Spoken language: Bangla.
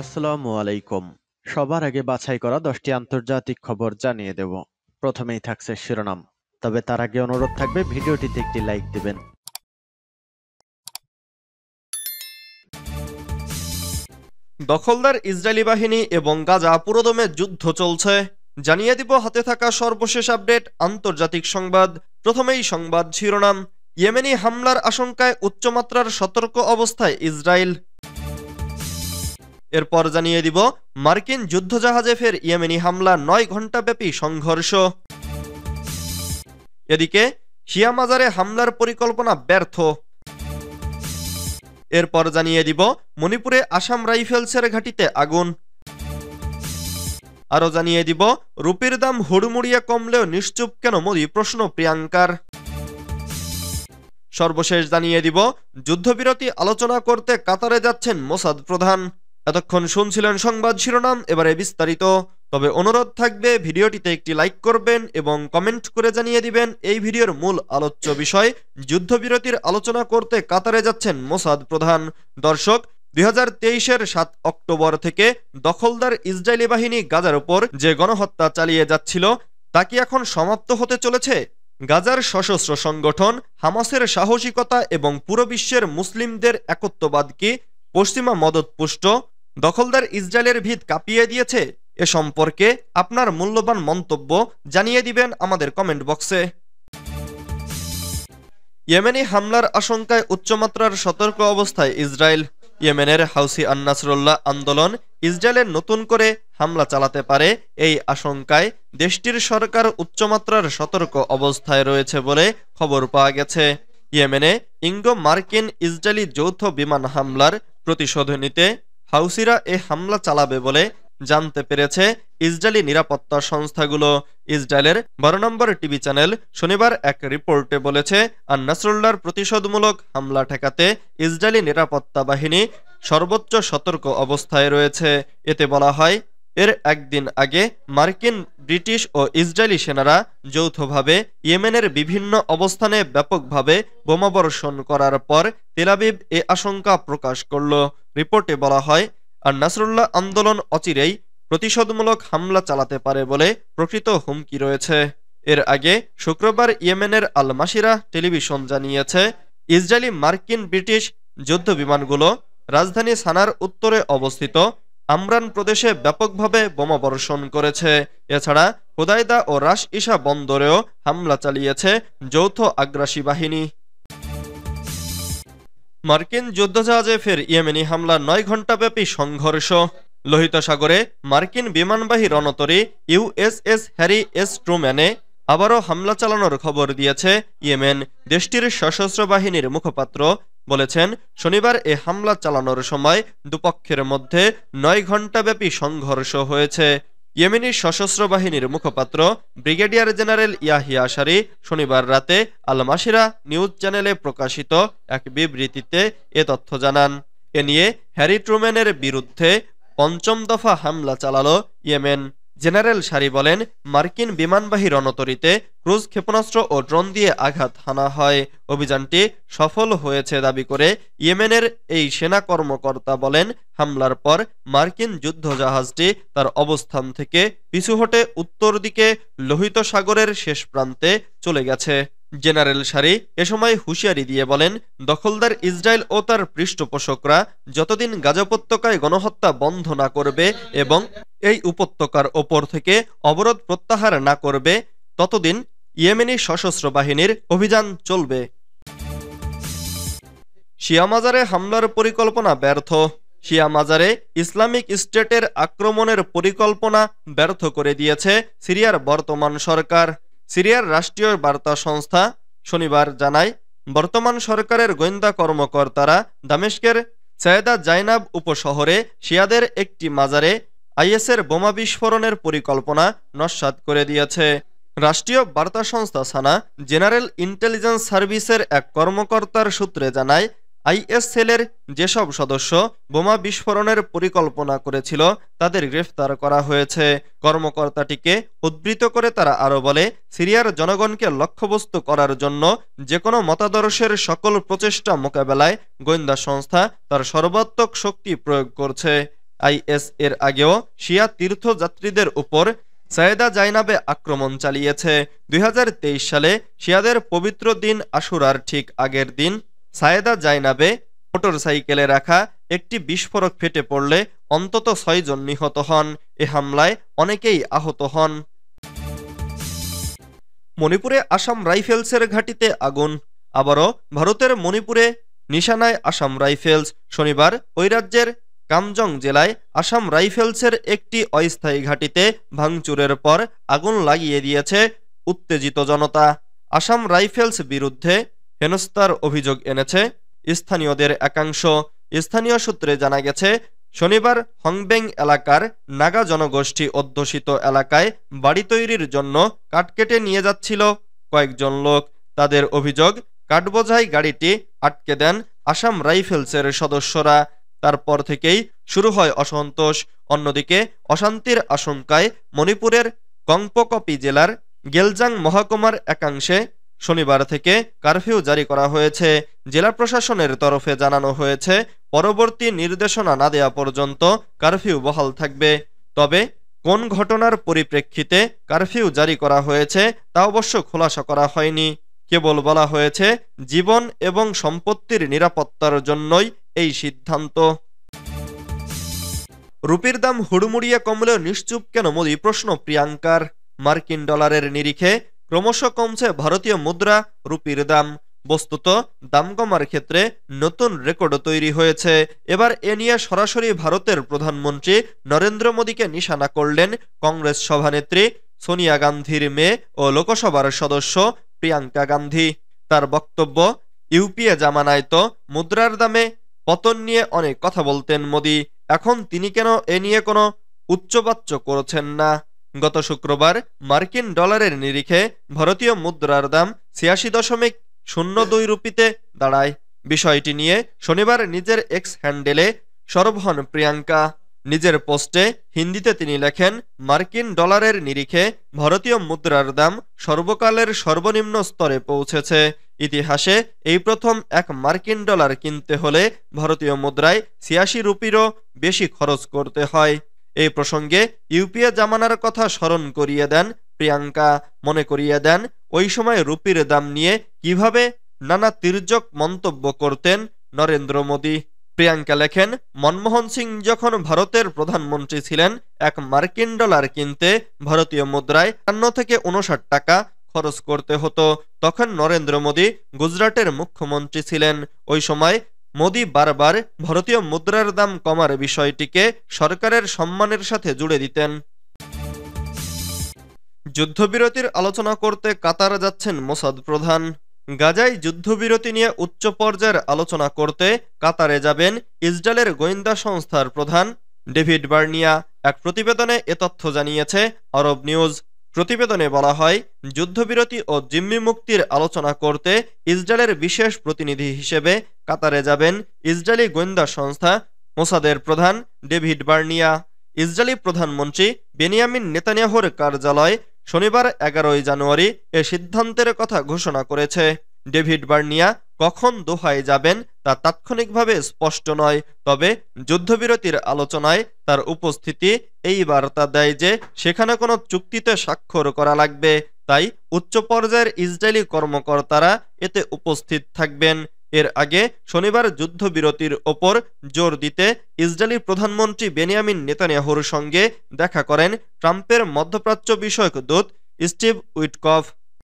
আসসালামু আলাইকুম। সবার আগে বাছাই করা 10টি আন্তর্জাতিক খবর জানিয়ে দেব। প্রথমেই থাকছে শিরোনাম। তবে তার আগে অনুরোধ থাকবে ভিডিওটিতে একটি লাইক দিবেন। দখলদার ইসরায়েলি বাহিনী এবং গাজা পুরোদমে যুদ্ধ চলছে। জানিয়ে দিব হাতে থাকা সর্বশেষ আপডেট আন্তর্জাতিক সংবাদ। প্রথমেই সংবাদ শিরোনাম। ইয়েমেনি হামলার আশঙ্কায় উচ্চমাত্রার সতর্ক অবস্থায় ইসরায়েল। এরপর জানিয়ে দিব মার্কিন যুদ্ধজাহাজে ফের ইয়েমেনি হামলা, 9 ঘণ্টাব্যাপী সংঘর্ষ। এদিকে শিয়া মাজারে হামলার পরিকল্পনা ব্যর্থ। এরপর জানিয়ে দিব মণিপুরে আসাম রাইফেলসের ঘাঁটিতে আগুন। আরো জানিয়ে দিব রুপির দাম হুড়মুড়িয়ে কমলেও নিশ্চুপ কেন মোদি, প্রশ্ন প্রিয়াঙ্কার। সর্বশেষ জানিয়ে দিব যুদ্ধবিরতি আলোচনা করতে কাতারে যাচ্ছেন মোসাদ প্রধান। এতক্ষণ শুনছিলেন সংবাদ শিরোনাম, এবারে বিস্তারিত। তবে অনুরোধ থাকবে ভিডিওটিতে একটি লাইক করবেন এবং কমেন্ট করে জানিয়ে দিবেন এই ভিডিওর মূল আলোচ্য বিষয়। যুদ্ধবিরতির আলোচনা করতে কাতারে যাচ্ছেন মোসাদ প্রধান। দর্শক, 2023-এর 7 অক্টোবর থেকে দখলদার ইসরায়েলি বাহিনী গাজার উপর যে গণহত্যা চালিয়ে যাচ্ছিল তা কি এখন সমাপ্ত হতে চলেছে? গাজার সশস্ত্র সংগঠন হামাসের সাহসিকতা এবং পুরো বিশ্বের মুসলিমদের একত্ববাদ কি পশ্চিমা মদতপুষ্ট দখলদার ইসরায়েলের ভিত কাঁপিয়ে দিয়েছে? এ সম্পর্কে আপনার মূল্যবান মন্তব্য জানিয়ে দিবেন আমাদের কমেন্ট বক্সে। ইয়েমেনি হামলার আশঙ্কায় উচ্চমাত্রার সতর্ক অবস্থায় ইসরায়েল। ইয়েমেনের হাউসি আন-নাসরুল্লাহ আন্দোলন ইসরায়েলের নতুন করে হামলা চালাতে পারে এই আশঙ্কায় দেশটির সরকার উচ্চমাত্রার সতর্ক অবস্থায় রয়েছে বলে খবর পাওয়া গেছে। ইয়েমেনে ইঙ্গো মার্কিন ইসরায়েলি যৌথ বিমান হামলার প্রতিশোধ নিতে হাউসিরা এ হামলা চালাবে বলে জানতে পেরেছে ইসরায়েলি নিরাপত্তা সংস্থাগুলো। ইসরায়েলের 12 নম্বর টিভি চ্যানেল শনিবার এক রিপোর্টে বলেছে, আন-নাসরুল্লাহর প্রতিশোধমূলক হামলা ঠেকাতে ইসরায়েলি নিরাপত্তা বাহিনী সর্বোচ্চ সতর্ক অবস্থায় রয়েছে। এতে বলা হয়, এর একদিন আগে মার্কিন, ব্রিটিশ ও ইসরায়েলি সেনারা যৌথভাবে ইয়েমেনের বিভিন্ন অবস্থানে ব্যাপকভাবে বোমাবর্ষণ করার পর তেল আবিব এ আশঙ্কা প্রকাশ করল। রিপোর্টে বলা হয়, আন-নাসরুল্লাহ আন্দোলন অচিরেই প্রতিশোধমূলক হামলা চালাতে পারে বলে প্রকৃত হুমকি রয়েছে। এর আগে শুক্রবার ইয়েমেনের আল মাসিরা টেলিভিশন জানিয়েছে, ইসরায়েলি, মার্কিন, ব্রিটিশ যুদ্ধ বিমানগুলো রাজধানী সানার উত্তরে অবস্থিত আমরান প্রদেশে ব্যাপকভাবে বোমাবর্ষণ করেছে। এছাড়া হুদাইদা ও রাস ইসা বন্দরেও হামলা চালিয়েছে যৌথ আগ্রাসী বাহিনী। মার্কিন যুদ্ধজাহাজে ফের ইয়েমেনি হামলা, 9 ঘণ্টাব্যাপী সংঘর্ষ। লোহিত সাগরে মার্কিন বিমানবাহী রণতরী ইউএসএস হ্যারি এস ট্রুম্যানে আবারও হামলা চালানোর খবর দিয়েছে ইয়েমেন। দেশটির সশস্ত্র বাহিনীর মুখপাত্র বলেছেন, শনিবার এ হামলা চালানোর সময় দুপক্ষের মধ্যে 9 ঘণ্টাব্যাপী সংঘর্ষ হয়েছে। ইয়েমেনি সশস্ত্র বাহিনীর মুখপাত্র ব্রিগেডিয়ার জেনারেল ইয়াহিয়া সারি শনিবার রাতে আল মাসিরা নিউজ চ্যানেলে প্রকাশিত এক বিবৃতিতে এ তথ্য জানান। এ নিয়ে হ্যারি ট্রুম্যানের বিরুদ্ধে 5ম দফা হামলা চালালো ইয়েমেন। জেনারেল সারি বলেন, মার্কিন বিমানবাহী রণতরীতে ক্রুজ ক্ষেপণাস্ত্র ও ড্রোন দিয়ে আঘাত হানা হয়। অভিযানটি সফল হয়েছে দাবি করে ইয়েমেনের এই সেনা কর্মকর্তা বলেন, হামলার পর মার্কিন যুদ্ধজাহাজটি তার অবস্থান থেকে পিছু হটে উত্তর দিকে লোহিত সাগরের শেষ প্রান্তে চলে গেছে। জেনারেল সারি এ সময় হুঁশিয়ারি দিয়ে বলেন, দখলদার ইসরায়েল ও তার পৃষ্ঠপোষকরা যতদিন গাজা উপত্যকায় গণহত্যা বন্ধ না করবে এবং এই উপত্যকার ওপর থেকে অবরোধ প্রত্যাহার না করবে ততদিন ইয়েমেনি সশস্ত্র বাহিনীর অভিযান চলবে। শিয়া মাজারে হামলার পরিকল্পনা ব্যর্থ। শিয়া মাজারে ইসলামিক স্টেটের আক্রমণের পরিকল্পনা ব্যর্থ করে দিয়েছে সিরিয়ার বর্তমান সরকার। সিরিয়ার রাষ্ট্রীয় বার্তা সংস্থা শনিবার জানায়, বর্তমান সরকারের গোয়েন্দা কর্মকর্তারা দামেস্কের সায়েদা জাইনাব উপশহরে শিয়াদের একটি মাজারে আইএসের বোমা বিস্ফোরণের পরিকল্পনা নস্যাৎ করে দিয়েছে। রাষ্ট্রীয় বার্তা সংস্থা সানা জেনারেল ইন্টেলিজেন্স সার্ভিসের এক কর্মকর্তার সূত্রে জানায়, আইএস সেলের যেসব সদস্য বোমা বিস্ফোরণের পরিকল্পনা করেছিল তাদের গ্রেফতার করা হয়েছে। কর্মকর্তাটিকে উদ্ধৃত করে তারা আরও বলে, সিরিয়ার জনগণকে লক্ষ্যবস্তু করার জন্য যে কোনো মতাদর্শের সকল প্রচেষ্টা মোকাবেলায় গোয়েন্দা সংস্থা তার সর্বাত্মক শক্তি প্রয়োগ করছে। আইএস এর আগেও শিয়া তীর্থযাত্রীদের উপর সায়েদা জাইনাবে আক্রমণ চালিয়েছে। ২০২৩ সালে শিয়াদের পবিত্র দিন আশুরার ঠিক আগের দিন সায়েদা জাইনাবে মোটরসাইকেলে রাখা একটি বিস্ফোরক ফেটে পড়লে অন্তত ৬ জন নিহত হন। এ হামলায় অনেকেই আহত হন। মণিপুরে আসাম রাইফেলসের ঘাঁটিতে আগুন। আবারও ভারতের মণিপুরে নিশানায় আসাম রাইফেলস। শনিবার ওই রাজ্যের কামজং জেলায় আসাম রাইফেলসের একটি অস্থায়ী ঘাঁটিতে ভাঙচুরের পর আগুন লাগিয়ে দিয়েছে উত্তেজিত জনতা। আসাম রাইফেলস বিরুদ্ধে হেনস্থার অভিযোগ এনেছে স্থানীয়দের একাংশ। স্থানীয় সূত্রে জানা গেছে, শনিবার হংবেং এলাকার নাগা জনগোষ্ঠী অধ্যুষিত এলাকায় বাড়ি তৈরির জন্য কাঠ কেটে নিয়ে যাচ্ছিল কয়েকজন লোক। তাদের অভিযোগ, কাঠবোঝাই গাড়িটি আটকে দেন আসাম রাইফেলসের সদস্যরা। তারপর থেকেই শুরু হয় অসন্তোষ। অন্যদিকে অশান্তির আশঙ্কায় মণিপুরের কংপকপি জেলার গেলজাং মহকুমার একাংশে শনিবার থেকে কারফিউ জারি করা হয়েছে। জেলা প্রশাসনের তরফে জানানো হয়েছে, পরবর্তী নির্দেশনা না দেয়া পর্যন্ত কারফিউ বহাল থাকবে। তবে কোন ঘটনার পরিপ্রেক্ষিতে কারফিউ জারি করা হয়েছে তা অবশ্য খোলাসা করা হয়নি। কেবল বলা হয়েছে, জীবন এবং সম্পত্তির নিরাপত্তার জন্যই এই সিদ্ধান্ত। রুপির দাম হুড়মুড়িয়ে কমলেও নিশ্চুপ কেন মোদি, প্রশ্ন প্রিয়াঙ্কার। মার্কিন ডলারের নিরিখে ক্রমশ কমছে ভারতীয় মুদ্রা রুপির দাম। বস্তুত দাম কমার ক্ষেত্রে নতুন রেকর্ড তৈরি হয়েছে। এবার এ নিয়ে সরাসরি ভারতের প্রধানমন্ত্রী নরেন্দ্র মোদীকে নিশানা করলেন কংগ্রেস সভানেত্রী সোনিয়া গান্ধীর মেয়ে ও লোকসভার সদস্য প্রিয়াঙ্কা গান্ধী। তার বক্তব্য, ইউপিএ জামানায় তো মুদ্রার দামে পতন নিয়ে অনেক কথা বলতেন মোদী, এখন তিনি কেন এ নিয়ে কোনো উচ্চবাচ্য করছেন না। গত শুক্রবার মার্কিন ডলারের নিরিখে ভারতীয় মুদ্রার দাম ৮৬.০২ রুপিতে দাঁড়ায়। বিষয়টি নিয়ে শনিবার নিজের এক্স হ্যান্ডেলে সরব হন প্রিয়াঙ্কা। নিজের পোস্টে হিন্দিতে তিনি লেখেন, মার্কিন ডলারের নিরিখে ভারতীয় মুদ্রার দাম সর্বকালের সর্বনিম্ন স্তরে পৌঁছেছে। ইতিহাসে এই প্রথম এক মার্কিন ডলার কিনতে হলে ভারতীয় মুদ্রায় ৮৬ রুপিরও বেশি খরচ করতে হয়। এই প্রসঙ্গে ইউপিএ জামানার কথা স্মরণ করিয়ে দেন প্রিয়াঙ্কা। মনে করিয়ে দেন, ওই সময় রুপির দাম নিয়ে কিভাবে নানা তির্যক মন্তব্য করতেন নরেন্দ্র মোদী। প্রিয়াঙ্কা লেখেন, মনমোহন সিং যখন ভারতের প্রধানমন্ত্রী ছিলেন, এক মার্কিন ডলার কিনতে ভারতীয় মুদ্রায় ৫০ থেকে ৫৯ টাকা খরচ করতে হতো। তখন নরেন্দ্র মোদী গুজরাটের মুখ্যমন্ত্রী ছিলেন। ওই সময় মোদী বারবার ভারতীয় মুদ্রার দাম কমার বিষয়টিকে সরকারের সম্মানের সাথে জুড়ে দিতেন। যুদ্ধবিরতির আলোচনা করতে কাতার যাচ্ছেন মোসাদ প্রধান। গাজায় যুদ্ধবিরতি নিয়ে উচ্চ পর্যায়ের আলোচনা করতে কাতারে যাবেন ইসরায়েলের গোয়েন্দা সংস্থার প্রধান ডেভিড বার্নিয়া। এক প্রতিবেদনে এ তথ্য জানিয়েছে আরব নিউজ। প্রতিবেদনে বলা হয়, যুদ্ধবিরতি ও জিম্মি মুক্তির আলোচনা করতে ইসরায়েলের বিশেষ প্রতিনিধি হিসেবে কাতারে যাবেন ইসরায়েলি গোয়েন্দা সংস্থা মোসাদের প্রধান ডেভিড বার্নিয়া। ইসরায়েলি প্রধানমন্ত্রী বেনিয়ামিন নেতানিয়াহুর কার্যালয় শনিবার ১১ জানুয়ারি এ সিদ্ধান্তের কথা ঘোষণা করেছে। ডেভিড বার্নিয়া কখন দোহায় যাবেন তা তাৎক্ষণিকভাবে স্পষ্ট নয়, তবে যুদ্ধবিরতির আলোচনায় তার উপস্থিতি এই বার্তা দেয় যে সেখানে কোনো চুক্তিতে স্বাক্ষর করা লাগবে। তাই উচ্চ পর্যায়ের ইসরায়েলি কর্মকর্তারা এতে উপস্থিত থাকবেন। এর আগে শনিবার যুদ্ধবিরতির ওপর জোর দিতে ইসরায়েলি প্রধানমন্ত্রী বেনিয়ামিন নেতানিয়াহুর সঙ্গে দেখা করেন ট্রাম্পের মধ্যপ্রাচ্য বিষয়ক দূত স্টিভ উইটকফ।